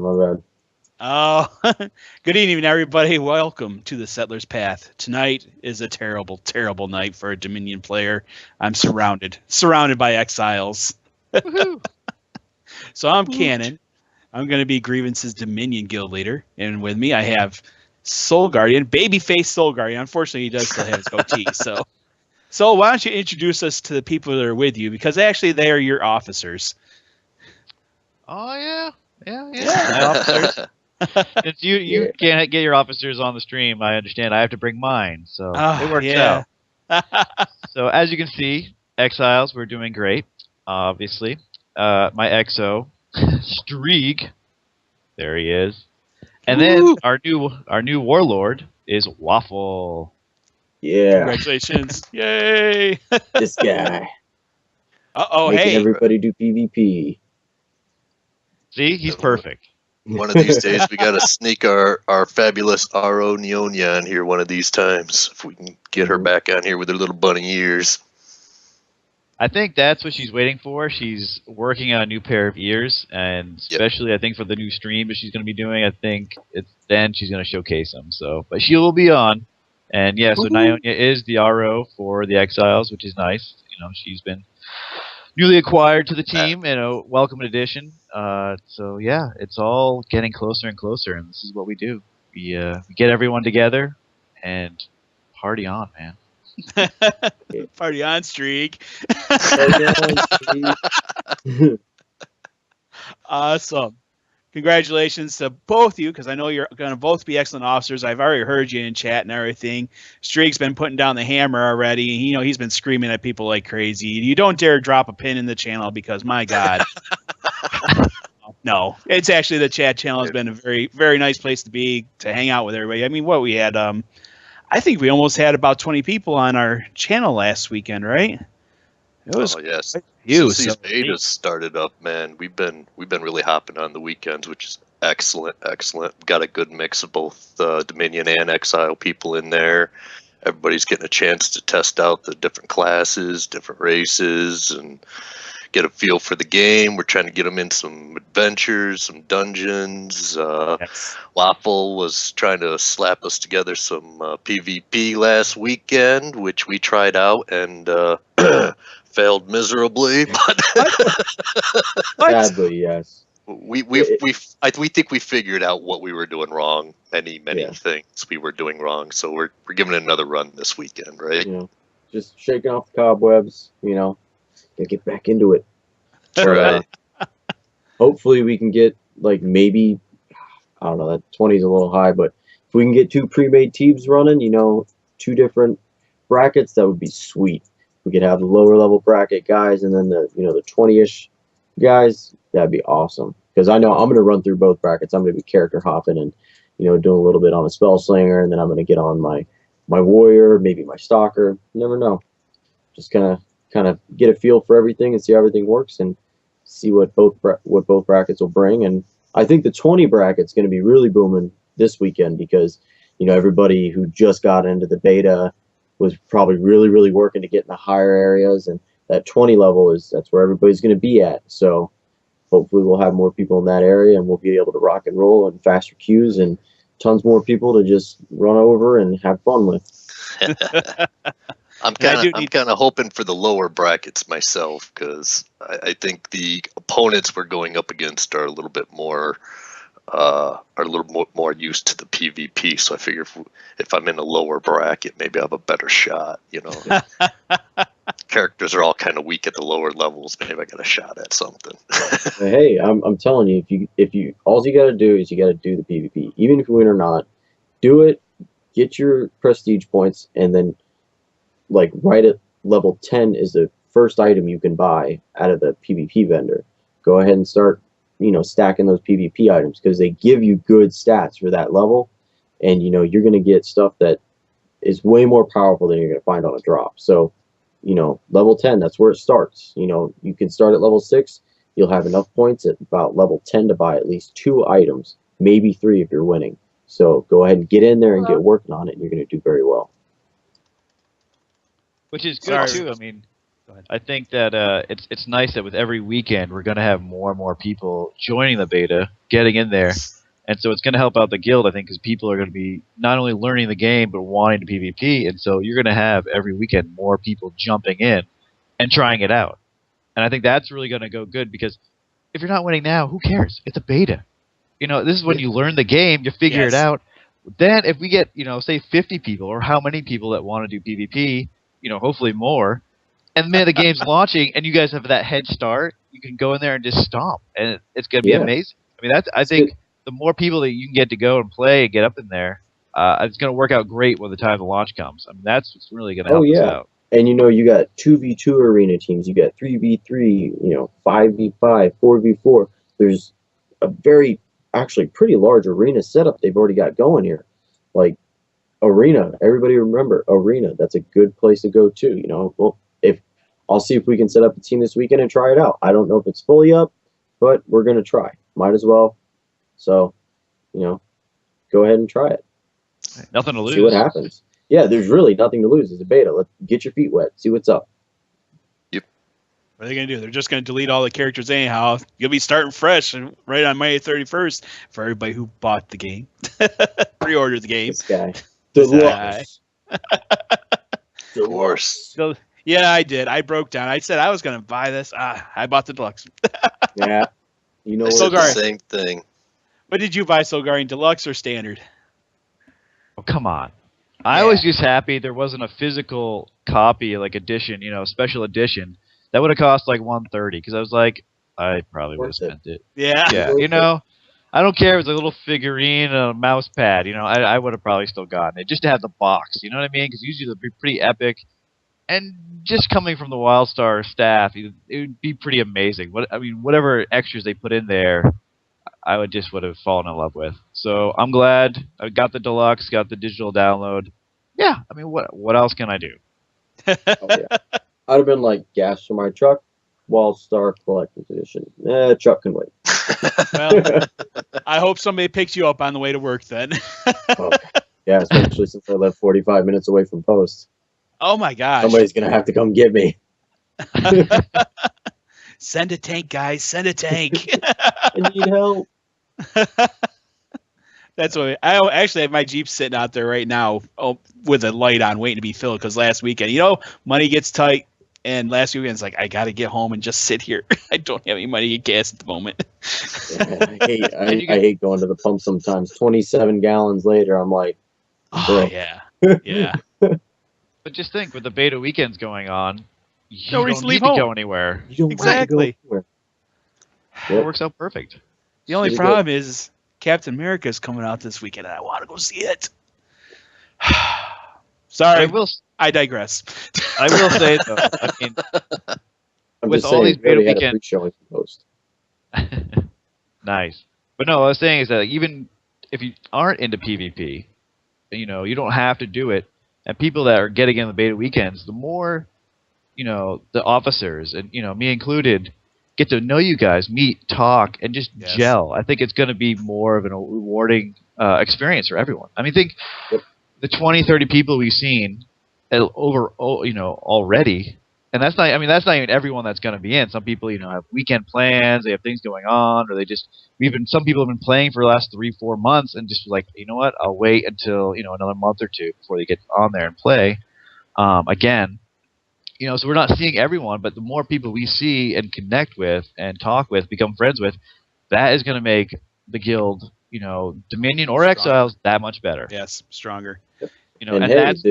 on. My bad. Oh, good evening, everybody. Welcome to the Settler's Path. Tonight is a terrible, terrible night for a Dominion player. I'm surrounded by Exiles. So I'm Kannon. I'm going to be Grievance's Dominion guild leader, and with me I have SoulGuardian, babyface SoulGuardian. Unfortunately, he does still have his goatee. So why don't you introduce us to the people that are with you, because actually they are your officers. Oh yeah. My officers. Since you can't get your officers on the stream, I understand I have to bring mine, so it works out. So as you can see, Exiles, we're doing great. Obviously, my EXO, Streeg, there he is, and then our new warlord is Waffle. Yeah. Congratulations! Yay! This guy. Uh-oh, Making hey. everybody do PvP. See, he's perfect. One of these days, we got to sneak our fabulous RO Neonia on here one of these times. If we can get her back on here with her little bunny ears. I think that's what she's waiting for. She's working on a new pair of ears, and especially I think for the new stream that she's going to be doing, I think then she's going to showcase them. So, but she will be on, and yeah. So Neonia is the RO for the Exiles, which is nice. You know, she's been newly acquired to the team and a welcome addition. So yeah, it's all getting closer and closer, and this is what we do. We get everyone together and party on, man. Party on, Streeg. Awesome. Congratulations to both of you, because I know you're going to both be excellent officers. I've already heard you in chat and everything. Streeg's been putting down the hammer already. You know, he's been screaming at people like crazy. You don't dare drop a pin in the channel, because, my God. No, it's actually, the chat channel has been a very, very nice place to be, to hang out with everybody. I mean, what we had, I think we almost had about 20 people on our channel last weekend, right? It was yes. Since these betas started up, man, we've been really hopping on the weekends, which is excellent. Got a good mix of both Dominion and Exile people in there. Everybody's getting a chance to test out the different classes, different races, and get a feel for the game. We're trying to get them in some adventures, some dungeons. Waffle was trying to slap us together some PvP last weekend, which we tried out and failed miserably. But sadly, yes. We think we figured out what we were doing wrong. Many things we were doing wrong. So we're giving it another run this weekend, right? You know, just shaking off the cobwebs. You know, gotta get back into it. Right. Hopefully we can get, like, maybe, I don't know, that 20 is a little high, but if we can get 2 pre-made teams running, you know, 2 different brackets, that would be sweet. We could have the lower level bracket guys and then the 20-ish guys. That'd be awesome. Because I know I'm going to run through both brackets. I'm going to be character hopping and, you know, doing a little bit on a spell slinger, and then I'm going to get on my warrior, maybe my stalker. You never know. Just kind of get a feel for everything and see how everything works and see what both brackets will bring. And I think the 20 bracket's going to be really booming this weekend, because, you know, everybody who just got into the beta was probably really working to get in the higher areas, and that 20 level that's where everybody's going to be at. So hopefully we'll have more people in that area, and we'll be able to rock and roll and faster queues and tons more people to just run over and have fun with. I'm kind of hoping for the lower brackets myself, because I think the opponents we're going up against are a little bit more used to the PvP. So I figure if I'm in a lower bracket, maybe I have a better shot. You know, characters are all kind of weak at the lower levels. Maybe I got a shot at something. Hey, I'm telling you, if you all you got to do is you got to do the PvP, even if you win or not, do it. Get your prestige points, and then, like, right at level 10 is the first item you can buy out of the PvP vendor. Go ahead and start, you know, stacking those PvP items, because they give you good stats for that level, and, you know, you're going to get stuff that is way more powerful than you're going to find on a drop. So, you know, level 10, that's where it starts. You know, you can start at level 6. You'll have enough points at about level 10 to buy at least 2 items, maybe 3 if you're winning. So go ahead and get in there and get working on it, and you're going to do very well. Which is good too. I mean, ahead. I think that it's nice that with every weekend we're going to have more and more people joining the beta, getting in there, and so it's going to help out the guild. I think because people are going to be not only learning the game but wanting to PvP, and so you're going to have every weekend more people jumping in and trying it out. And I think that's really going to go good because if you're not winning now, who cares? It's a beta. You know, this is when you learn the game, you figure it out. Then if we get, you know, say 50 people or how many people that want to do PvP, you know, hopefully more, and then the game's launching and you guys have that head start, you can go in there and just stomp, and it's going to be amazing. I mean, I think the more people that you can get to go and play and get up in there, it's going to work out great when the time of launch comes. I mean, that's what's really going to help us out. And you know, you got 2v2 arena teams, you got 3v3, you know, 5v5, 4v4. There's a very, actually pretty large arena setup they've already got going here. Like, arena, everybody remember, arena, that's a good place to go too, you know. Well, I'll see if we can set up a team this weekend and try it out. I don't know if it's fully up, but we're going to try. Might as well. So, you know, go ahead and try it. Nothing to lose. See what happens. Yeah, there's really nothing to lose. It's a beta. Let's get your feet wet. See what's up. What are they going to do? They're just going to delete all the characters anyhow. You'll be starting fresh right on May 31st for everybody who bought the game. Pre-ordered the game. This guy. Deluxe. Deluxe. So, yeah, I did. I broke down. I said I was going to buy this. I bought the Deluxe. Yeah. You know I what? said the same thing. What did you buy, SoulGuardian? Deluxe or Standard? Oh, come on. I was just happy there wasn't a physical copy, like edition, you know, special edition. That would have cost like $130 because I was like, I probably would have spent it. Yeah. You know, I don't care if it's a little figurine and a mouse pad. You know, I would have probably still gotten it just to have the box. You know what I mean? Because usually they'd be pretty epic. And just coming from the WildStar staff, it would be pretty amazing. Whatever extras they put in there, I would have fallen in love with. So I'm glad I got the Deluxe, got the digital download. Yeah, I mean, what else can I do? Oh, yeah. I'd have been like, gas for my truck, WildStar Collector's Edition. Truck can wait. Well, I hope somebody picks you up on the way to work then. Yeah, especially since I live 45 minutes away from Post. Oh my gosh. Somebody's going to have to come get me. Send a tank, guys. Send a tank. I need help. That's what I actually have my Jeep sitting out there right now with a light on waiting to be filled because last weekend, you know, money gets tight. And last weekend, it's like, I got to get home and just sit here. I don't have any money to get gas at the moment. Yeah, I hate going to the pump sometimes. 27 gallons later, I'm like, oh, yeah. Yeah. But just think, with the beta weekends going on, you No don't reason to need leave to home. go anywhere. you don't Exactly. want to go It works out perfect. The only Pretty problem is Captain America is coming out this weekend, and I want to go see it. Sorry, I digress. I will say, though, I mean, I'm with just all saying, these beta we had a weekends- pre-showing for Post. nice. But no, what I was saying is that even if you aren't into PvP, you know, you don't have to do it. And people that are getting in the beta weekends, the more, you know, the officers, and, you know, me included, get to know you guys, meet, talk, and just gel. I think it's going to be more of a rewarding experience for everyone. I mean, think the 20, 30 people we've seen already, and that's not even everyone that's going to be in. Some people, you know, have weekend plans, they have things going on, or some people have been playing for the last 3-4 months and just like, you know what, I'll wait until, you know, another month or two before they get on there and play again. You know, so we're not seeing everyone, but the more people we see and connect with and talk with, become friends with, that is going to make the guild, you know, Dominion or Exiles, that much better. Yes, stronger. You know, And that's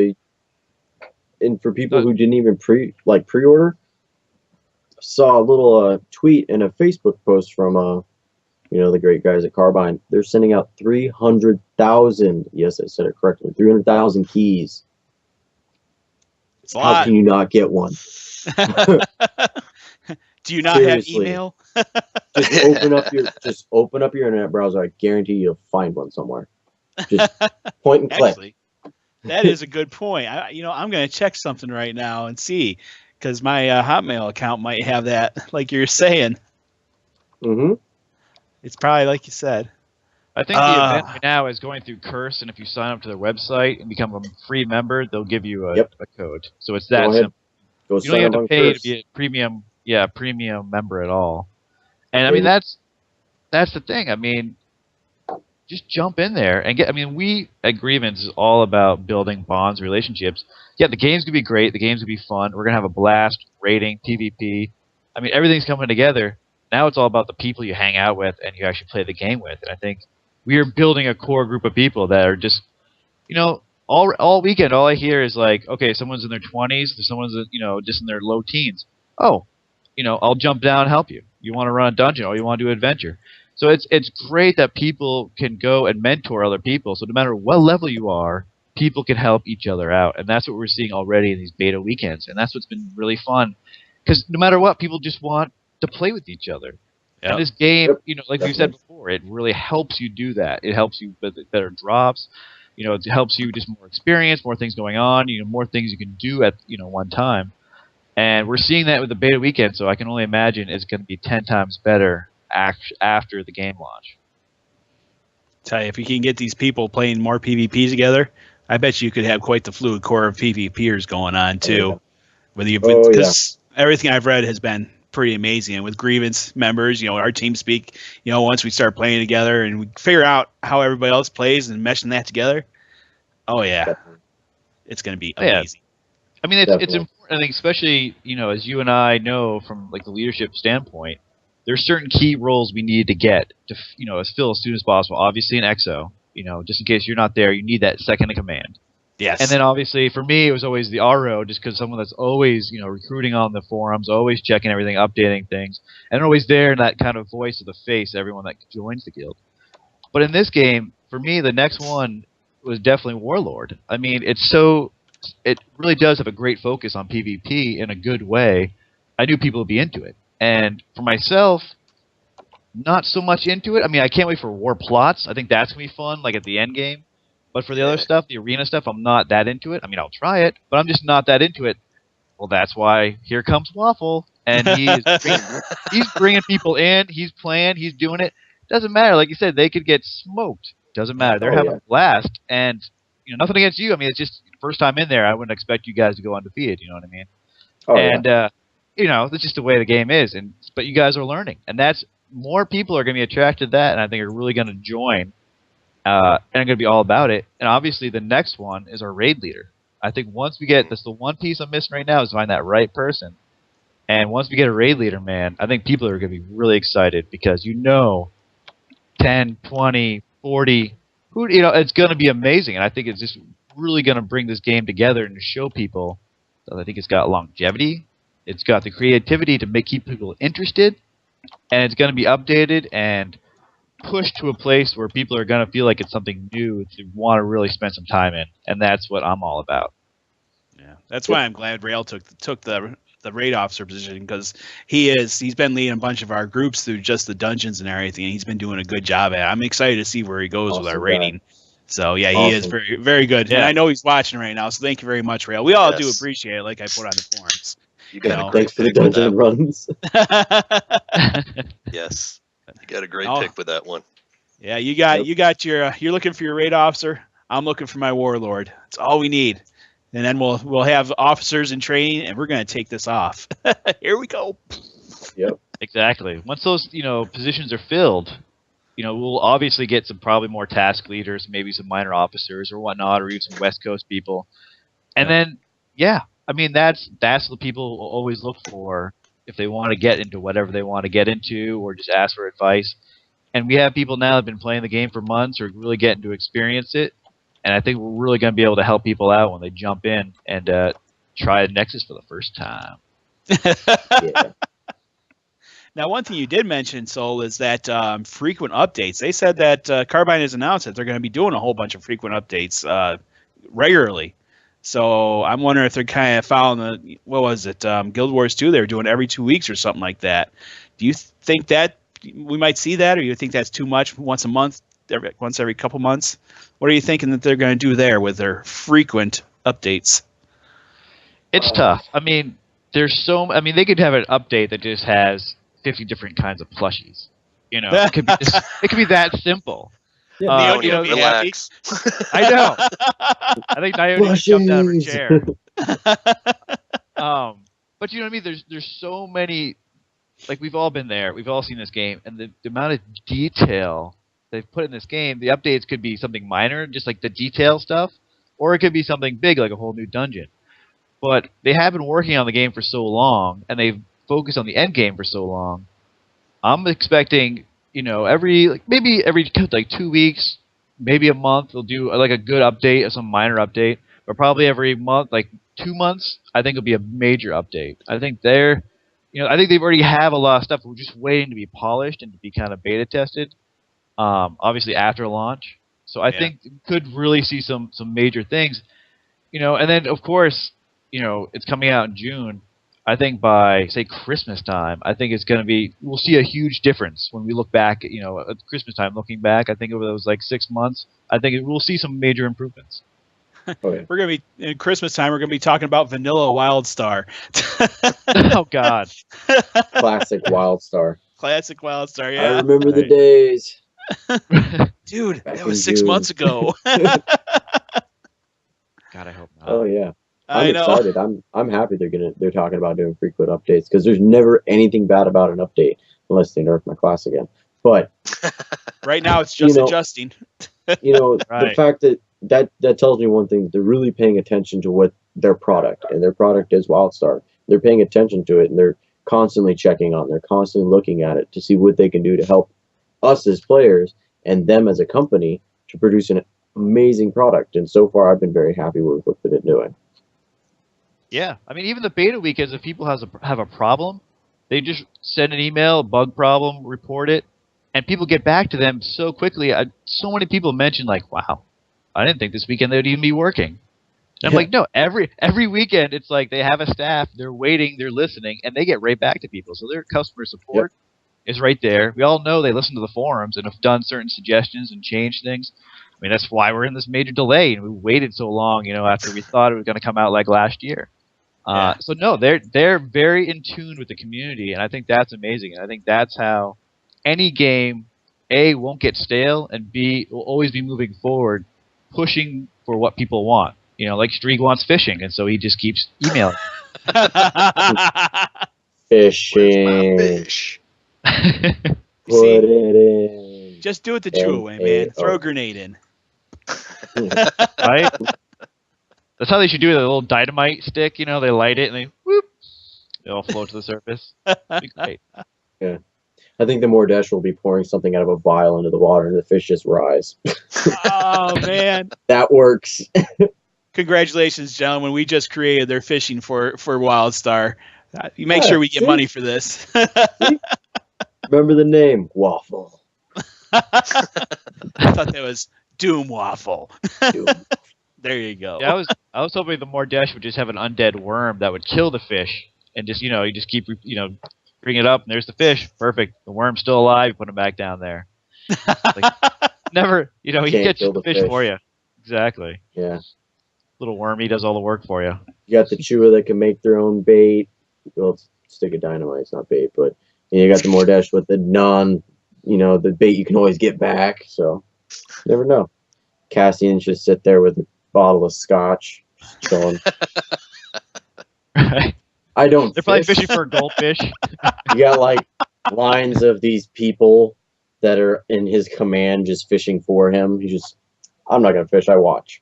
and for people who didn't even pre-order, saw a little tweet and a Facebook post from you know, the great guys at Carbine. They're sending out 300,000. Yes, I said it correctly. 300,000 keys. It's a How lot. can you not get one? Do you not Seriously. have email? Just open up your internet browser. I guarantee you'll find one somewhere. Just point and click. Actually, that is a good point. I'm going to check something right now and see, because my Hotmail account might have that, like you're saying. Mm-hmm. It's probably like you said. I think the event right now is going through Curse, and if you sign up to their website and become a free member, they'll give you a code. So it's that simple. Go You don't sign have to among pay to Chris. be a premium member at all. And I mean that's the thing. I mean, just jump in there and get. I mean, we at Grievance is all about building bonds, relationships. Yeah, the game's gonna be great. The game's gonna be fun. We're gonna have a blast. Rating, PvP. I mean, everything's coming together. Now it's all about the people you hang out with and you actually play the game with. And I think we are building a core group of people that are just, all weekend. All I hear is like, okay, someone's in their 20s, someone's just in their low teens. Oh, I'll jump down and help you. You want to run a dungeon or you want to do adventure. So it's great that people can go and mentor other people. So no matter what level you are, people can help each other out. And that's what we're seeing already in these beta weekends. And that's what's been really fun. Because no matter what, people just want to play with each other. Yep. And this game, like Definitely. we said before, it really helps you do that. It helps you with better drops. It helps you just more experience, more things going on, more things you can do at one time. And we're seeing that with the beta weekend, so I can only imagine it's going to be 10 times better after the game launch. Tell you, if you can get these people playing more PvP together, I bet you could have quite the fluid core of PvPers going on too. Because everything I've read has been pretty amazing. And with Grievance members, our team speak, once we start playing together and we figure out how everybody else plays and meshing that together, oh yeah, Definitely. it's going to be amazing. I mean, it's Definitely. important. I think, especially as you and I know from like the leadership standpoint, there's certain key roles we need to get to as fill as soon as possible. Obviously, an XO, just in case you're not there, you need that second in command. Yes. And then obviously for me, it was always the RO, just because someone that's always recruiting on the forums, always checking everything, updating things, and always there in that kind of voice of the face, everyone that joins the guild. But in this game, for me, the next one was definitely Warlord. I mean, it really does have a great focus on PvP in a good way. I knew people would be into it. And for myself, not so much into it. I mean, I can't wait for war plots. I think that's going to be fun, like at the end game. But for the other stuff, the arena stuff, I'm not that into it. I mean, I'll try it, but I'm just not that into it. Well, that's why here comes Waffle. And he's bringing people in. He's playing. He's doing it. Doesn't matter. Like you said, they could get smoked. Doesn't matter. They're having a blast. And nothing against you. I mean, it's just first time in there. I wouldn't expect you guys to go undefeated. You know what I mean? Oh, And that's just the way the game is. But you guys are learning, and that's more people are going to be attracted to that, and I think are really going to join. And I'm going to be all about it. And obviously, the next one is our raid leader. I think once we get that's the one piece I'm missing right now is find that right person. And once we get a raid leader, man, I think people are going to be really excited because 10, 20, 40, it's going to be amazing. And I think it's just really going to bring this game together and to show people that I think it's got longevity. It's got the creativity to keep people interested. And it's going to be updated and pushed to a place where people are going to feel like it's something new to want to really spend some time in. And that's what I'm all about. Yeah, that's why I'm glad Rail took the raid officer position, because he's been leading a bunch of our groups through just the dungeons and everything, and he's been doing a good job at it. I'm excited to see where he goes with our rating. So yeah, he is very, very good. Yeah. And I know he's watching right now, so thank you very much, Rail. We all do appreciate it, like I put on the forums. You got a great thanks for the pick with dungeon runs. Yes, you got a great pick with that one. Yeah, you got your you're looking for your raid officer. I'm looking for my warlord. That's all we need. And then we'll have officers in training, and we're going to take this off. Here we go. Yep. Exactly. Once those positions are filled, we'll obviously get some probably more task leaders, maybe some minor officers or whatnot, or even some West Coast people. And then, I mean that's what people will always look for if they want to get into whatever they want to get into, or just ask for advice. And we have people now that have been playing the game for months, or really getting to experience it. And I think we're really going to be able to help people out when they jump in and try Nexus for the first time. Yeah. Now, one thing you did mention, Soul, is that frequent updates. They said that Carbine has announced that they're going to be doing a whole bunch of frequent updates regularly. So I'm wondering if they're kind of following Guild Wars 2, they were doing every 2 weeks or something like that. Do you think that we might see that, or do you think that's too much, once a month, once every couple months? What are you thinking that they're going to do there with their frequent updates? It's tough. I mean, they could have an update that just has 50 different kinds of plushies. It could be that simple. Yeah. Relax. I know. I think Naomi just jumped out of her chair. But you know what I mean? There's so many. Like, we've all been there. We've all seen this game, and the amount of detail they've put in this game. The updates could be something minor, just like the detail stuff, or it could be something big, like a whole new dungeon. But they have been working on the game for so long, and they've focused on the end game for so long. I'm expecting, maybe every like 2 weeks, maybe a month, they'll do like a good update or some minor update. But probably every month, like 2 months, I think it'll be a major update. I think I think they've already have a lot of stuff. We're just waiting to be polished and to be kind of beta tested. Obviously after launch. So I think we could really see some major things. And then of course, it's coming out in June. I think by, say, Christmas time, I think it's going to be, we'll see a huge difference when we look back, at Christmas time, looking back, I think over those, 6 months, I think we'll see some major improvements. Oh, yeah. We're going to be, in Christmas time, we're going to be talking about vanilla WildStar. Oh, God. Classic WildStar. Classic WildStar, yeah. I remember the days. Dude, Back that was in 6 June. months ago. God, I hope not. Oh, yeah. I I'm know. excited. I'm happy they're talking about doing frequent updates, because there's never anything bad about an update unless they nerf my class again. But Right now, it's just You know- adjusting. the Right. fact that tells me one thing: that they're really paying attention to what their product, and their product is WildStar. They're paying attention to it, and they're constantly checking on. They're constantly looking at it to see what they can do to help us as players and them as a company to produce an amazing product. And so far, I've been very happy with what they've been doing. Yeah, I mean, even the beta weekends, if people have a problem, they just send an email, bug problem, report it, and people get back to them so quickly. So many people mention, like, wow, I didn't think this weekend they'd even be working. And I'm like, no, every weekend it's like they have a staff, they're waiting, they're listening, and they get right back to people. So their customer support is right there. We all know they listen to the forums and have done certain suggestions and changed things. I mean, that's why we're in this major delay, and we waited so long, after we thought it was going to come out like last year. So no, they're very in tune with the community, and I think that's amazing. And I think that's how any game, A, won't get stale, and B, will always be moving forward, pushing for what people want. Like Streeg wants fishing, and so he just keeps emailing. Fishing. Fish. Put it in. Just do it the true way, man. Throw a grenade in. Right? That's how they should do it. A little dynamite stick, they light it and they whoop, it all float to the surface. It'd be great. I think the Mordesh will be pouring something out of a vial into the water, and the fish just rise. Oh, man. That works. Congratulations, gentlemen. We just created their fishing for WildStar. You make sure we get see? money for this. Remember the name, Waffle. I thought that was Doom Waffle. Dude. There you go. Yeah, I was hoping the Mordesh would just have an undead worm that would kill the fish, and just you just keep bring it up, and there's the fish. Perfect. The worm's still alive. You put him back down there. Like, never, he Can't gets kill the the fish fish. for you. Exactly. Yeah. Little worm, he does all the work for you. You got the chewer that can make their own bait. Well, it's a stick of dynamite. It's not bait, but you got the Mordesh with the the bait you can always get back. So, never know. Cassian just sit there with a bottle of scotch, just chilling. Right. I don't. They're probably fish. fishing for a goldfish. You got lines of these people that are in his command, just fishing for him. I'm not gonna fish. I watch.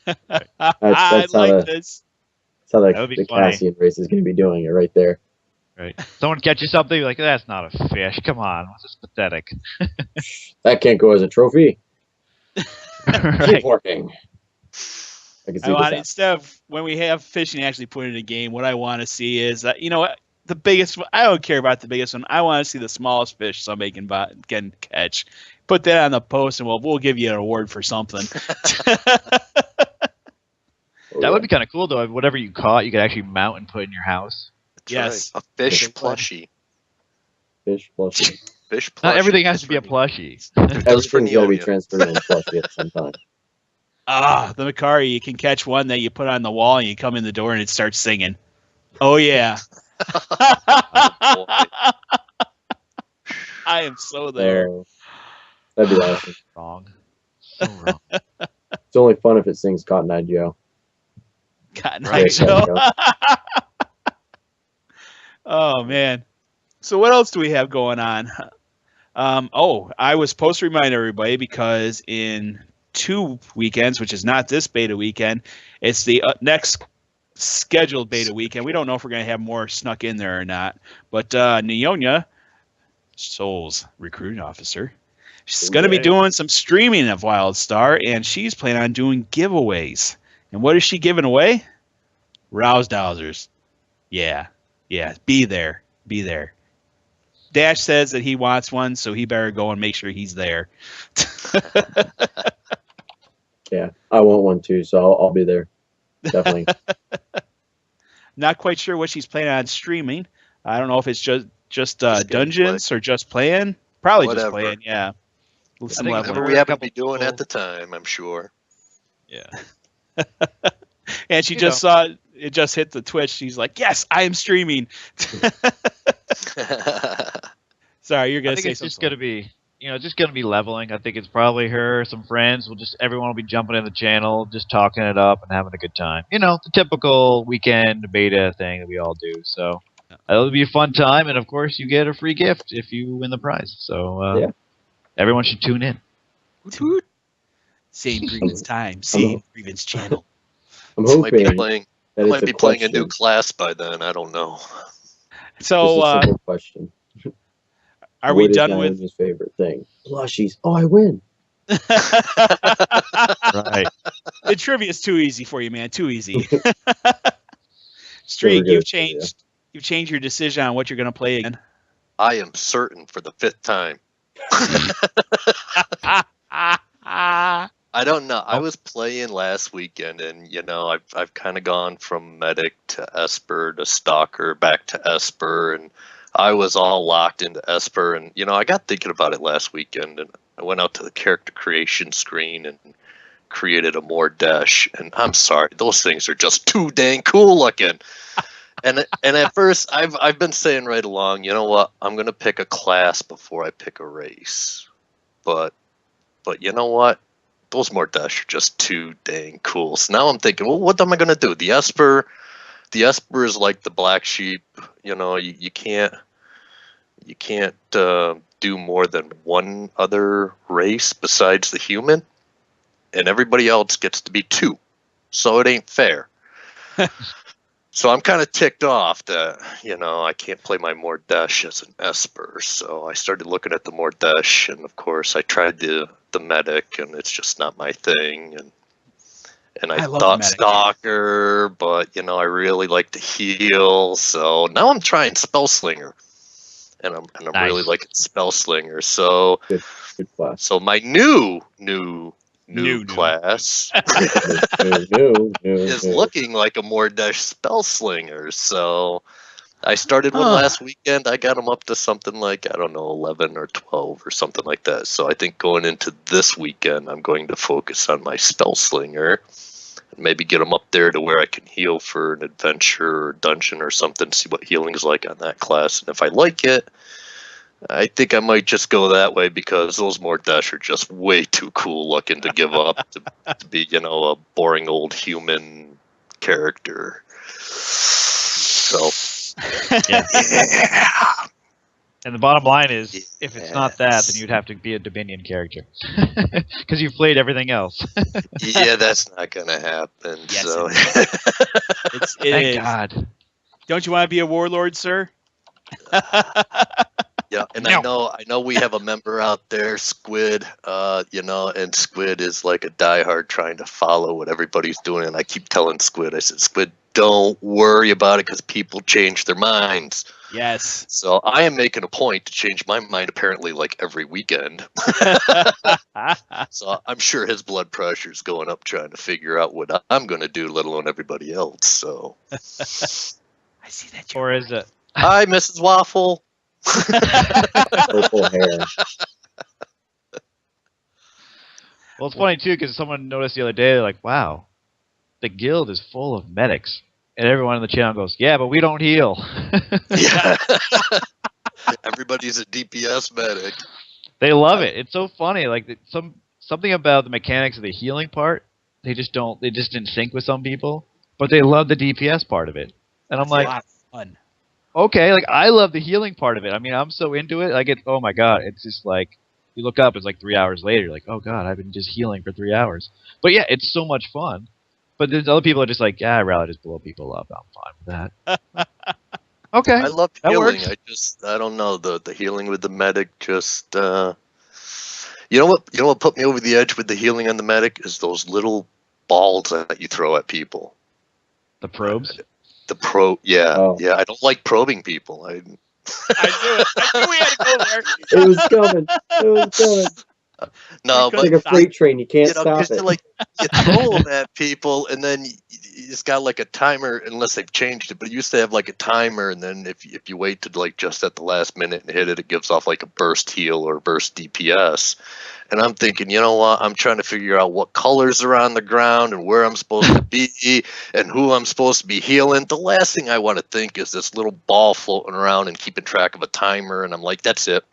That's I how like the- this. That's how That would be the funny. Cassian race is gonna be doing it right there. Right. Someone catches something, you're like, that's not a fish. Come on. This is pathetic. That can't go as a trophy. Right. Keep working. I can see I want this. instead of when we have fishing actually put in a game, what I want to see is the biggest. I don't care about the biggest one. I want to see the smallest fish somebody can catch. Put that on the post, and we'll give you an award for something. That would be kind of cool, though. Whatever you caught, you could actually mount and put in your house. That's Yes. right. A fish Fish plushie. Fish plushie. Fish plushie. Not everything has Just to be a for- plushie. Just for Everything's gotta be Neonia. transferred into plushie at the same time. The Macari, you can catch one that you put on the wall, and you come in the door, and it starts singing. Oh yeah, Oh, I am so there. That'd be awesome. Wrong. So wrong. It's only fun if it sings Cotton Eye Joe. Cotton Eye Right. Joe. Oh man. So what else do we have going on? I was supposed to remind everybody because in 2 weekends, which is not this beta weekend, it's the next scheduled beta weekend. We don't know if we're going to have more snuck in there or not. But Neonia, Soul's recruiting officer, she's going to be doing some streaming of WildStar, and she's planning on doing giveaways. And what is she giving away? Rouse Dowsers. Yeah. Be there. Dash says that he wants one, so he better go and make sure he's there. Yeah, I want one too, so I'll be there. Definitely. Not quite sure what she's planning on streaming. I don't know if it's just dungeons or just playing. Probably just playing, yeah. Whatever we happen to be doing at the time, I'm sure. Yeah. And she just saw it just hit the Twitch. She's like, "Yes, I am streaming." Sorry, you're gonna say something. It's just gonna be, just gonna be leveling. I think it's probably her, some friends. Everyone will be jumping in the channel, just talking it up and having a good time. The typical weekend beta thing that we all do. So it'll be a fun time, and of course, you get a free gift if you win the prize. So everyone should tune in. Same grievance time, same grievance channel. I'm hoping I might be playing a new class by then. I don't know. So, just a simple question. Are we done with with his favorite thing? Plushies. Oh, I win. Right. The trivia is too easy for you, man. Too easy. Streeg, you've changed your decision on what you're going to play again. I am certain for the 5th time. I don't know. I was playing last weekend, and I've kind of gone from medic to Esper to Stalker back to Esper, and I was all locked into Esper. And I got thinking about it last weekend, and I went out to the character creation screen and created a Mordesh. And I'm sorry, those things are just too dang cool looking. And at first, I've been saying right along, you know what? I'm gonna pick a class before I pick a race, but you know what? Those Mordesh are just too dang cool. So now I'm thinking, well, what am I going to do? The Esper is like the black sheep. You can't do more than one other race besides the human, and everybody else gets to be 2. So it ain't fair. So I'm kind of ticked off that, I can't play my Mordesh as an Esper. So I started looking at the Mordesh, and of course I tried the medic, and it's just not my thing. And I thought Stalker, but I really like to heal. So now I'm trying Spellslinger, and I'm nice. Really liking Spellslinger. So Good class. So my new class is looking like a Mordesh Spellslinger. So I started one last weekend. I got them up to something like, 11 or 12 or something like that. So I think going into this weekend, I'm going to focus on my Spellslinger and maybe get them up there to where I can heal for an adventure or dungeon or something, see what healing's like on that class. And if I like it, I think I might just go that way, because those Mordesh are just way too cool looking to give up to be, a boring old human character. So, yeah. And the bottom line is, if it's not that, then you'd have to be a Dominion character, because you've played everything else. Yeah, that's not going to happen. Yes, so. Thank God. Don't you want to be a warlord, sir? Yeah, and no. I know we have a member out there, Squid, and Squid is like a diehard trying to follow what everybody's doing. And I keep telling Squid, I said, Squid, don't worry about it, because people change their minds. Yes. So I am making a point to change my mind apparently like every weekend. So I'm sure his blood pressure is going up trying to figure out what I'm going to do, let alone everybody else. So I see that. Or is it? Hi, Mrs. Waffle. Purple hair. Well, it's funny too, because someone noticed the other day, they're like, "Wow, the guild is full of medics," and everyone in the channel goes, "Yeah, but we don't heal." Yeah. Everybody's a DPS medic. They love it. It's so funny. Like something about the mechanics of the healing part, they just didn't sync with some people, but they love the DPS part of it. And I'm like, a lot of fun. okay, like I love the healing part of it. I mean, I'm so into it. Like, oh my god, it's just like you look up, it's like 3 hours later. You're like, oh god, I've been just healing for 3 hours. But yeah, it's so much fun. But there's other people that are just like, yeah, I'd rather just blow people up. I'm fine with that. Okay, I love that healing. works. I don't know, the healing with the medic just you know what put me over the edge with the healing on the medic is those little balls that you throw at people. The probes. Yeah. Oh. Yeah, I don't like probing people. I knew it. I knew we had to go there. It was coming. It was coming. No, We but It's like a freight train. You can't stop because it. you throw them at people, and then it's got like a timer, unless they've changed it. But it used to have like a timer, and then if you wait to like just at the last minute and hit it, it gives off like a burst heal or burst DPS. And I'm thinking, you know what? I'm trying to figure out what colors are on the ground and where I'm supposed to be and who I'm supposed to be healing. The last thing I want to think is this little ball floating around and keeping track of a timer. And I'm like, that's it.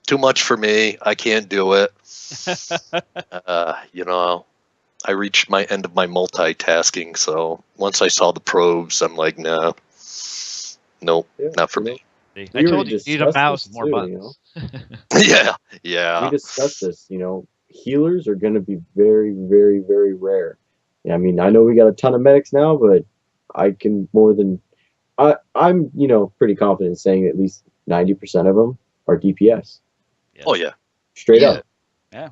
Too much for me. I can't do it. You know, I reached my end of my multitasking. So once I saw the probes, I'm like, nah, nope, Yeah, not for you know, me. I we told already you you need a discussed mouse this with more too, buttons. Yeah. We discussed this. Healers are going to be very, very, very rare. Yeah, I mean, I know we got a ton of medics now, but I can more than I'm pretty confident in saying at least 90% of them are DPS. Oh yeah. Straight Yeah. up. Yeah.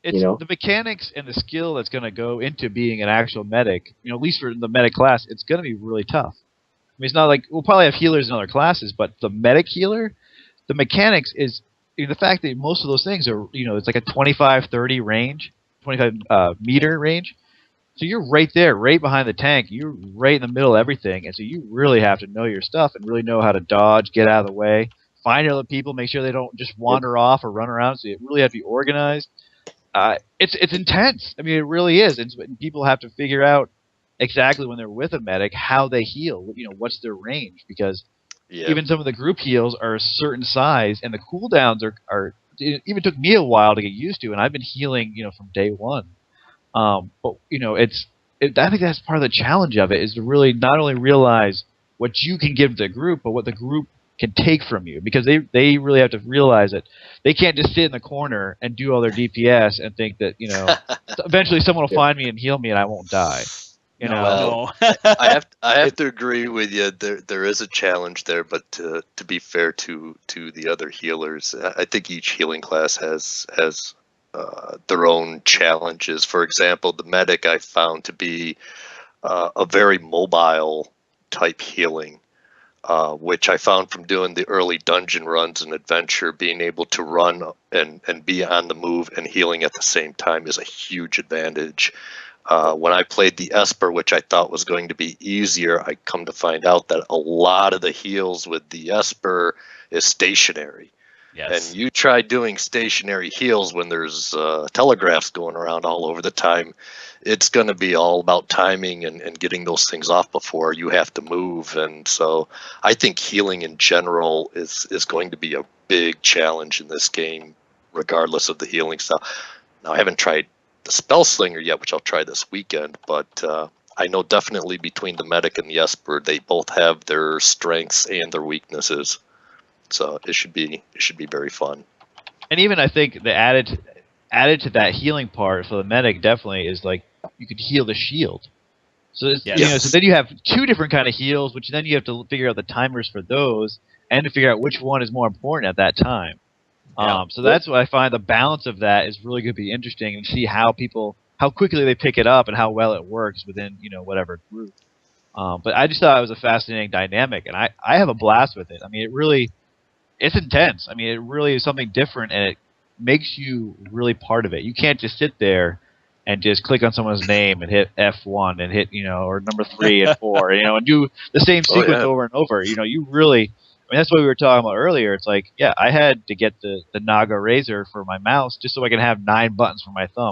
It's the mechanics and the skill that's going to go into being an actual medic. At least for the medic class, it's going to be really tough. I mean, it's not like we'll probably have healers in other classes, but the medic healer, the mechanics is the fact that most of those things are, it's like a 25-30 range, 25 meter range. So you're right there, right behind the tank. You're right in the middle of everything, and so you really have to know your stuff and really know how to dodge, get out of the way, find other people, make sure they don't just wander off or run around. So you really have to be organized. It's intense. I mean, it really is. And people have to figure out exactly when they're with a medic how they heal. What's their range? Because even some of the group heals are a certain size, and the cooldowns are. It even took me a while to get used to, and I've been healing, from day one. But I think that's part of the challenge of it is to really not only realize what you can give to the group, but what the group can take from you, because they really have to realize that they can't just sit in the corner and do all their DPS and think that eventually someone will find me and heal me and I won't die. No. I have to agree with you. There is a challenge there, but to be fair to the other healers, I think each healing class has their own challenges. For example, the medic I found to be a very mobile type healing, which I found from doing the early dungeon runs and adventure, being able to run and be on the move and healing at the same time is a huge advantage. When I played the Esper, which I thought was going to be easier, I come to find out that a lot of the heals with the Esper is stationary. Yes. And you try doing stationary heals when there's telegraphs going around all over the time, it's going to be all about timing and getting those things off before you have to move. And so I think healing in general is going to be a big challenge in this game, regardless of the healing style. Now, I haven't tried the Spell Slinger yet, which I'll try this weekend, but I know definitely between the Medic and the Esper, they both have their strengths and their weaknesses. So it should be very fun. And even I think the added to that healing part for the medic definitely is like you could heal the shield. So it's, so then you have two different kind of heals, which then you have to figure out the timers for those and to figure out which one is more important at that time. So that's what I find the balance of that is really going to be interesting and see how quickly they pick it up and how well it works within whatever group. But I just thought it was a fascinating dynamic, and I have a blast with it. I mean, it's intense. I mean, it really is something different, and it makes you really part of it. You can't just sit there and just click on someone's name and hit F1 and hit, or number 3 and 4, and do the same sequence over and over. You really, that's what we were talking about earlier. It's like, I had to get the Naga Razor for my mouse just so I can have 9 buttons for my thumb.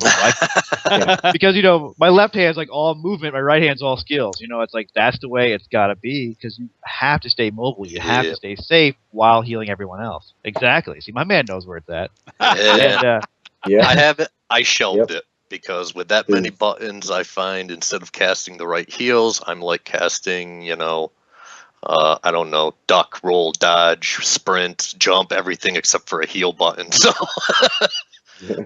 Because, my left hand's like all movement, my right hand's all skills. It's like, that's the way it's got to be, because you have to stay mobile. You have to stay safe while healing everyone else. Exactly. See, my man knows where it's at. And, I have it. I shelved it. Because with that many buttons, I find instead of casting the right heals, I'm like casting, I don't know, duck, roll, dodge, sprint, jump, everything except for a heal button. So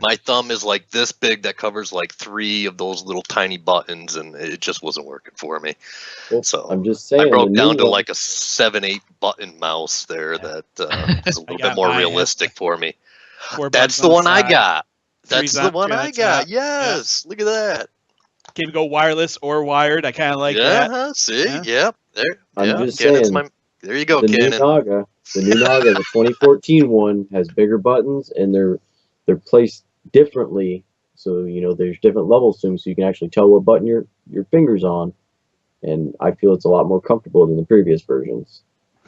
my thumb is like this big that covers like 3 of those little tiny buttons, and it just wasn't working for me. Well, So I'm just saying, I broke the down new to one- like a 7-8 button mouse there that is a little got bit more mine. realistic for me. 4 That's buttons the on one I side, got. 3's That's the on- one 3 on I top. got. Yes, look at that. Can go wireless or wired. I kind of like Yeah, that. see, Yeah. yep, there. I'm yeah, just Cannon's saying, there you go, the new Cannon. Naga, the 2014 one has bigger buttons, and they're placed differently. So there's different levels to them, so you can actually tell what button your finger's on. And I feel it's a lot more comfortable than the previous versions.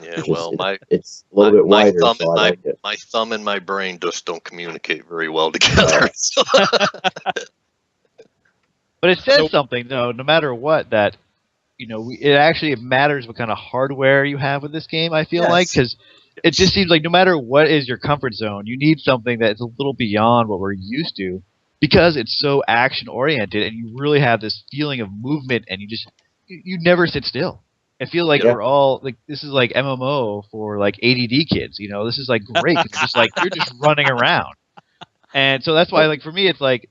Yeah, well, It's a little bit my wider, thumb so I like it. my thumb and my brain just don't communicate very well together. So. But it says So- something though, no matter what, that it actually matters what kind of hardware you have with this game. I feel like, because it just seems like no matter what is your comfort zone, you need something that's a little beyond what we're used to, because it's so action oriented, and you really have this feeling of movement, and you never sit still. I feel like we're all like, this is like MMO for like ADD kids. This is like great. 'Cause you're just running around, and so that's why, like, for me, it's like,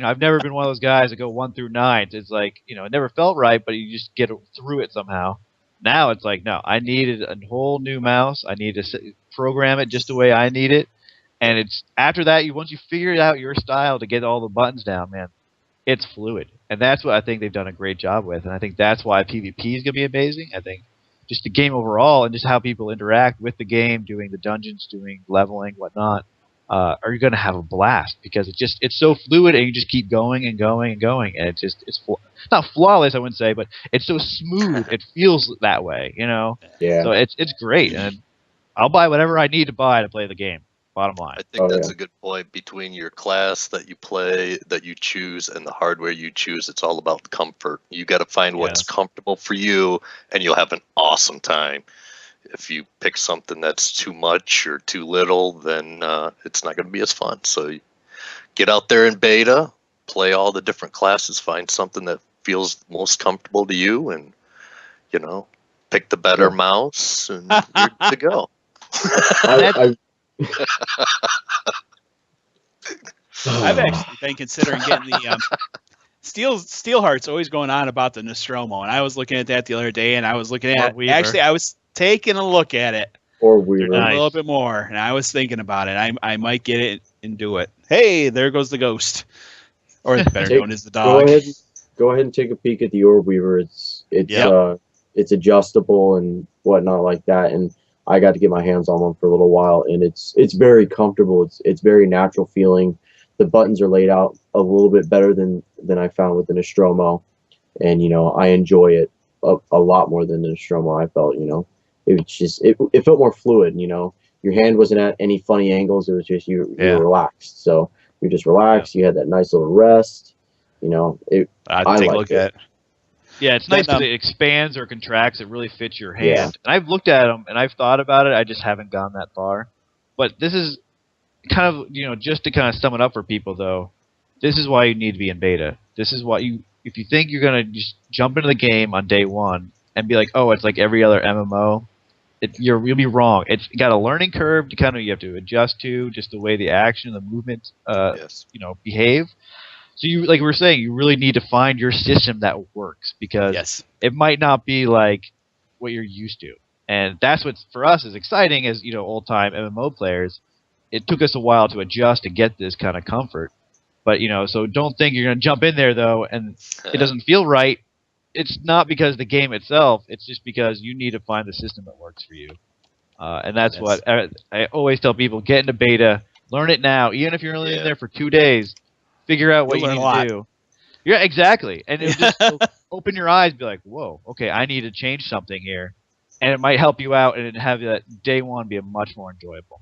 I've never been one of those guys that go 1 through 9. It's like, it never felt right, but you just get through it somehow. Now it's like, no, I needed a whole new mouse. I need to program it just the way I need it. And it's after that, once you figure out your style to get all the buttons down, man, it's fluid. And that's what I think they've done a great job with. And I think that's why PvP is going to be amazing. I think just the game overall and just how people interact with the game, doing the dungeons, doing leveling, whatnot, are you going to have a blast, because it's so fluid, and you just keep going and going and going, and it's not flawless, I wouldn't say, but it's so smooth. It feels that way, Yeah. So it's great, and I'll buy whatever I need to buy to play the game. Bottom line. I think that's a good point. Between your class that you play, that you choose, and the hardware you choose, it's all about comfort. You got to find what's comfortable for you, and you'll have an awesome time. If you pick something that's too much or too little, then it's not going to be as fun. So get out there in beta, play all the different classes, find something that feels most comfortable to you, and pick the better mouse, and you're good to go. I've actually been considering getting the Steelheart's always going on about the Nostromo, and I was looking at that the other day, and I was looking at I was taking a look at it. Or Weaver. A little bit more, and I was thinking about it. I might get it and do it. Hey, there goes the ghost, or better known as the dog. Go ahead and take a peek at the Orb Weaver. It's adjustable and whatnot like that, and I got to get my hands on one for a little while, and it's very comfortable. It's very natural feeling. The buttons are laid out a little bit better than I found with the Nostromo, and I enjoy it a lot more than the Nostromo. I felt it felt more fluid. Your hand wasn't at any funny angles. It was just you were relaxed. So you're just relaxed. You had that nice little rest. I'll take a look at it. Yeah, it's nice because it expands or contracts. It really fits your hand. And I've looked at them and I've thought about it. I just haven't gone that far. But this is kind of, just to kind of sum it up for people, though, this is why you need to be in beta. This is why if you think you're going to just jump into the game on day one and be like, oh, it's like every other MMO, you'll be wrong. It's got a learning curve to you have to adjust to, just the way the action, the movements, behave. So like we were saying, you really need to find your system that works, because it might not be like what you're used to. And that's what for us is exciting as, old time MMO players. It took us a while to adjust to get this kind of comfort. But, so don't think you're going to jump in there though and it doesn't feel right. It's not because of the game itself. It's just because you need to find the system that works for you. And that's what I always tell people: get into beta, learn it now, even if you're only in there for 2 days. Figure out what you need to do. Yeah, exactly. And it'll just open your eyes, be like, whoa, okay, I need to change something here. And it might help you out and have that day one be much more enjoyable.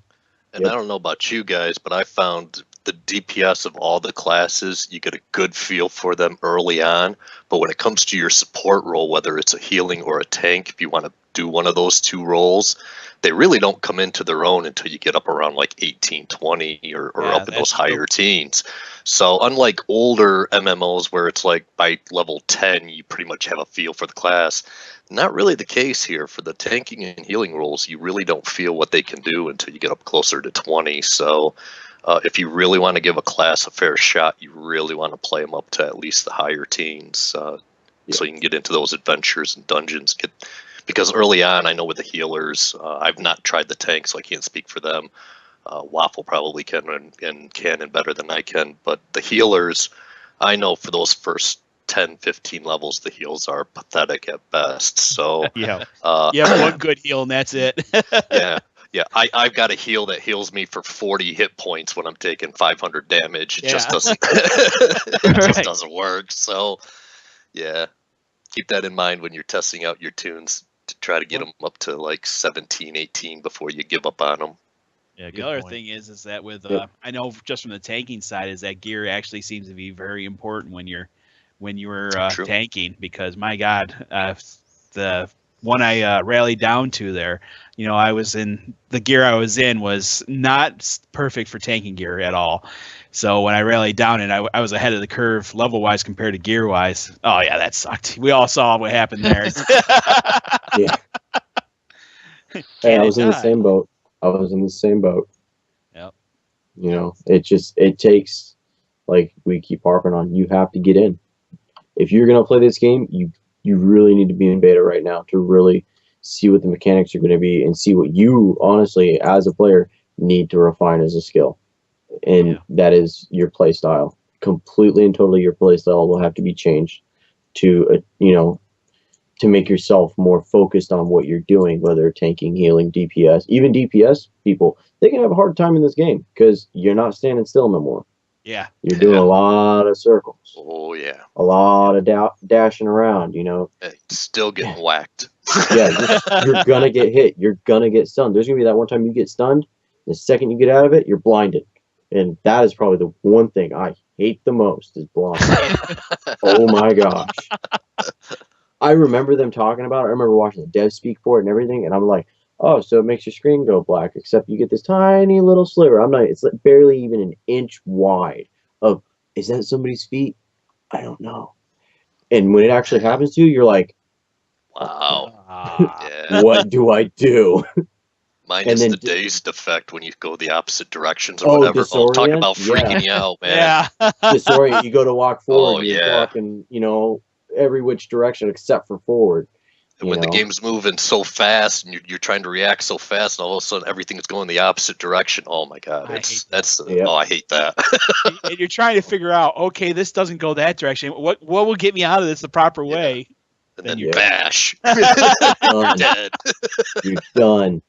And I don't know about you guys, but I found the DPS of all the classes, you get a good feel for them early on. But when it comes to your support role, whether it's a healing or a tank, if you want to do one of those two roles, they really don't come into their own until you get up around like 18, 20 or up in those higher teens. So unlike older MMOs where it's like by level 10, you pretty much have a feel for the class, not really the case here. For the tanking and healing roles, you really don't feel what they can do until you get up closer to 20. So if you really want to give a class a fair shot, you really want to play them up to at least the higher teens so you can get into those adventures and dungeons. Because early on, I know with the healers, I've not tried the tanks, so I can't speak for them. Waffle probably can and Kannon better than I can. But the healers, I know for those first 10, 15 levels, the heals are pathetic at best. So yeah, one good heal and that's it. Yeah, I've got a heal that heals me for 40 hit points when I'm taking 500 damage. It just doesn't, just doesn't work. So yeah, keep that in mind when you're testing out your tunes to try to get them up to like 17, 18 before you give up on them. Yeah, the other thing is that with I know just from the tanking side is that gear actually seems to be very important when you're tanking, because my God, the one I rallied down to there, I was in the gear I was in was not perfect for tanking gear at all. So when I rallied down and I was ahead of the curve level wise compared to gear wise. Oh yeah, that sucked. We all saw what happened there. Yeah. Hey, I was in the same boat. Yep. It takes, like we keep harping on, you have to get in. If you're gonna play this game, you really need to be in beta right now to really see what the mechanics are going to be and see what you honestly as a player need to refine as a skill. And that is your play style. Completely and totally your play style will have to be changed to to make yourself more focused on what you're doing, whether tanking, healing, DPS. Even DPS people, they can have a hard time in this game because you're not standing still no more. Yeah. You're doing a lot of circles. Oh, yeah. A lot of dashing around, Still getting whacked. Yeah, you're going to get hit. You're going to get stunned. There's going to be that one time you get stunned. The second you get out of it, you're blinded. And that is probably the one thing I hate the most is blind. Oh, my gosh. I remember them talking about it. I remember watching the devs speak for it and everything. And I'm like, oh, so it makes your screen go black, except you get this tiny little sliver. It's like barely even an inch wide of, is that somebody's feet? I don't know. And when it actually happens to you, you're like, wow. What do I do? Mine is the dazed effect when you go the opposite directions or whatever. Oh, talk about freaking you out, man. Yeah. Disorient, you go to walk forward, you're walking, every which direction except for forward. And when the game's moving so fast and you're trying to react so fast, and all of a sudden everything's going the opposite direction. Oh my God, I hate that. And you're trying to figure out, okay, this doesn't go that direction. What will get me out of this the proper way? And then you bash. You're dead. You're done.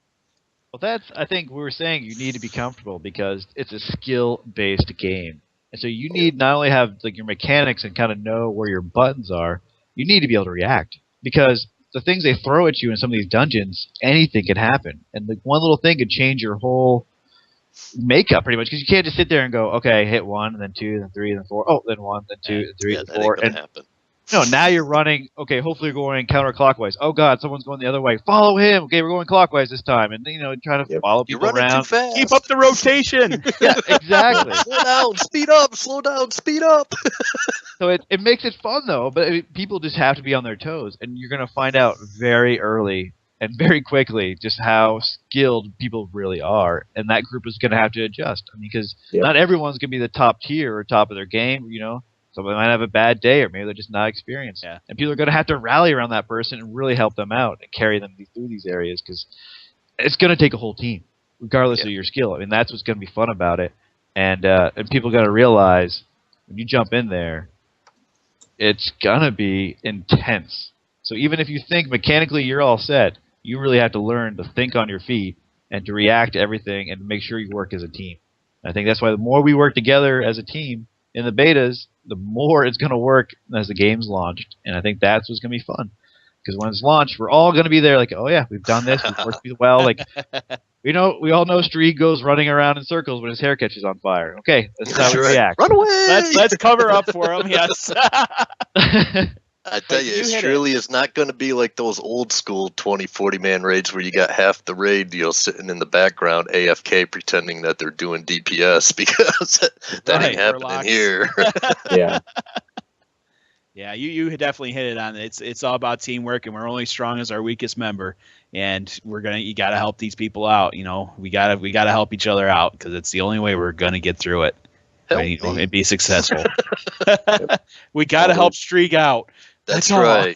Well, I think we were saying you need to be comfortable because it's a skill-based game. And so you need not only have like your mechanics and kind of know where your buttons are, you need to be able to react. Because the things they throw at you in some of these dungeons, anything can happen. And like one little thing could change your whole makeup pretty much. Because you can't just sit there and go, okay, hit 1, and then 2, then 3, then 4. Oh, then 1, then 2, then 3, then 4. And happen. No, now you're running. Okay, hopefully you're going counterclockwise. Oh God, someone's going the other way. Follow him. Okay, we're going clockwise this time, and trying to follow people you're running around. Too fast. Keep up the rotation. Yeah, exactly. Slow down, speed up. Slow down, speed up. So it makes it fun though, but people just have to be on their toes, and you're gonna find out very early and very quickly just how skilled people really are, and that group is gonna have to adjust. I mean, because not everyone's gonna be the top tier or top of their game, Somebody might have a bad day, or maybe they're just not experienced. Yeah. And people are going to have to rally around that person and really help them out and carry them through these areas because it's going to take a whole team, regardless of your skill. I mean, that's what's going to be fun about it. And people got to realize when you jump in there, it's going to be intense. So even if you think mechanically you're all set, you really have to learn to think on your feet and to react to everything and make sure you work as a team. And I think that's why the more we work together as a team in the betas, the more it's going to work as the game's launched, and I think that's what's going to be fun. Because when it's launched, we're all going to be there like, oh yeah, we've done this, we've worked really well. Like, we all know Streeg goes running around in circles when his hair catches on fire. Okay, this is how we react. Run away! Let's cover up for him. Yes. I tell you, it hit surely is not going to be like those old school 20, 40-man raids where you got half the raid, sitting in the background AFK pretending that they're doing DPS, because that ain't happening here. Yeah. Yeah, you definitely hit it on it. It's all about teamwork, and we're only strong as our weakest member. And you got to help these people out. We gotta help each other out, because it's the only way we're gonna get through it and be successful. We got to help Streeg out. That's right.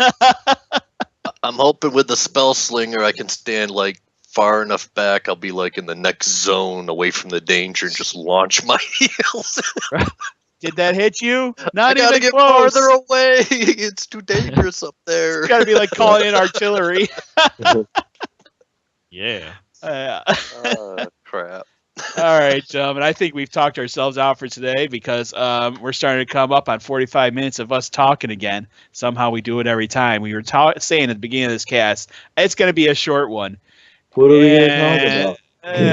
I'm hoping with the spell slinger I can stand like far enough back. I'll be like in the next zone away from the danger and just launch my heals. Did that hit you? Not I gotta even get close. farther away. It's too dangerous up there. It's got to be like calling in artillery. Yeah. Crap. All right, gentlemen. I think we've talked ourselves out for today, because we're starting to come up on 45 minutes of us talking again. Somehow we do it every time. We were saying at the beginning of this cast, it's going to be a short one. What are we going to talk about?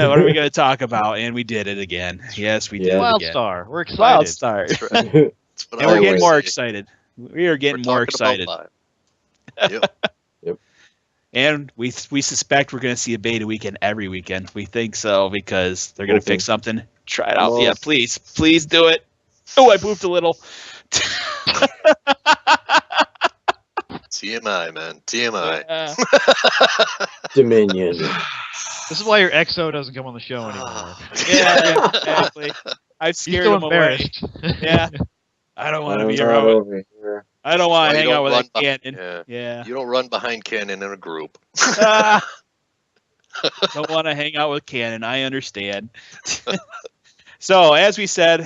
What are we going to talk about? And we did it again. Yes, we did it again. WildStar. We're excited. WildStar. That's what And I we're getting always more say. excited. We are getting We're more talking excited. about live. Yep. And we suspect we're going to see a beta weekend every weekend. We think so, because they're going to fix something. Try it out. Well, Yeah, please do it. Oh, I pooped a little. TMI, man. TMI. Dominion. This is why your XO doesn't come on the show anymore. Yeah, exactly. I've He's scared so him away. embarrassed. Yeah. I don't want to be Not around. over here. I don't want to Well, you hang out don't with run that Kannon. Yeah. Yeah. You don't run behind Kannon in a group. Don't want to hang out with Kannon. I understand. So, as we said,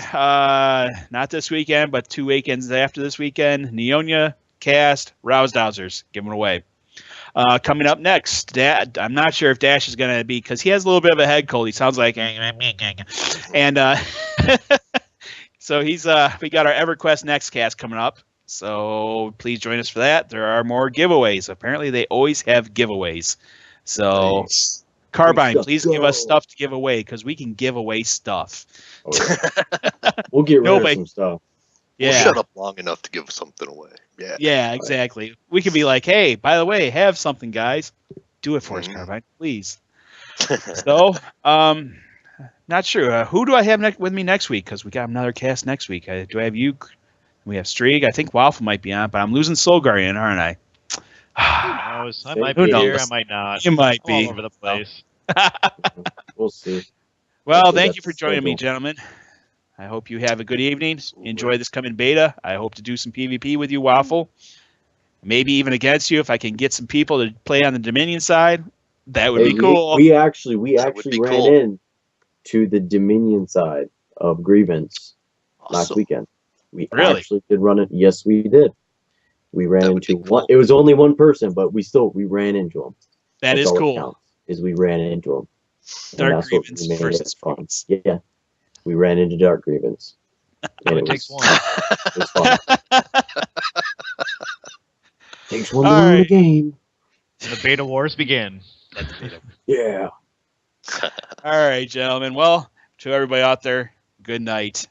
not this weekend, but 2 weekends after this weekend, Neonia, Cast, Rouse Dowsers, giving away. Coming up next, I'm not sure if Dash is going to be, because he has a little bit of a head cold. He sounds like, and so we got our EverQuest Next cast coming up. So please join us for that. There are more giveaways. Apparently, they always have giveaways. So, Nice. Carbine, Let's please go. give us stuff to give away, because we can give away stuff. Oh, yeah. We'll get rid Nobody- of some stuff. Yeah. We'll shut up long enough to give something away. Yeah. Yeah, exactly. We could be like, hey, by the way, have something, guys. Do it for us, Mhm. Carbine, please. So, not sure. Who do I have with me next week? Because we got another cast next week. Do I have you? We have Streeg. I think Waffle might be on, but I'm losing SoulGuardian, aren't I? Who knows? I might Who be knows? here. I might not. You might I'm all be. over the place. We'll see. Well, Hopefully thank that's you for the joining me, schedule. gentlemen. I hope you have a good evening. Enjoy this coming beta. I hope to do some PvP with you, Waffle. Maybe even against you if I can get some people to play on the Dominion side. That would Hey, be cool. We actually That would be ran cool. in to the Dominion side of Grievance last Awesome. weekend. We Really? actually did run it. Yes, we did. We ran That would into be one. cool. It was only one person, but we ran into him. That That's is all that cool. counts, is we ran into him. And Dark that's what Grievance made it versus fun. Grievance. Yeah, we ran into Dark Grievance. And It takes one. It was fun. Takes one to All win the right. game. And the beta wars begin. Yeah. All right, gentlemen. Well, to everybody out there, good night.